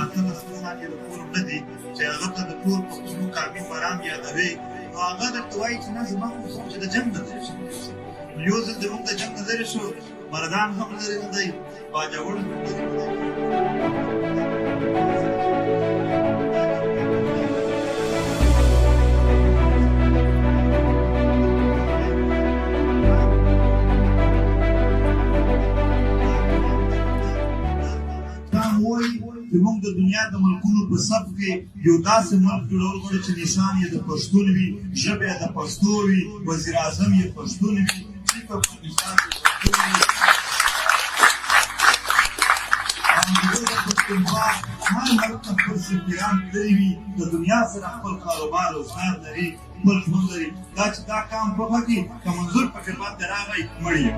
اتلس کسان یې د کور نه دي چې هغه ته د کور پښتنو کامي مرام یادوي، نو هغه درته وایي چې نه زما خو څوک چې د جنګ نه لرې شو. یو ځل زموږ د جنګ نه لرې شو، مردان هم لرې نه دی، باجوړ هم لرې نه دی. چې موږ د دنیا د ملکونو په صف کې یو داسې ملک جوړول غواړو چې نشان یې د پښتون وي، ژبه یې د پښتو وي، وزیر اعظم یې پښتون وي، فکر په نشان یې پښتون وي. او د پښتونخوا هر ملک ته خپل سفیران تللي وي، د دنیا سره خپل کاروبار او کار لري، خپل ژوند لري. دا چې دا کام په کړي که منظور فکر بعد راغی مړ یې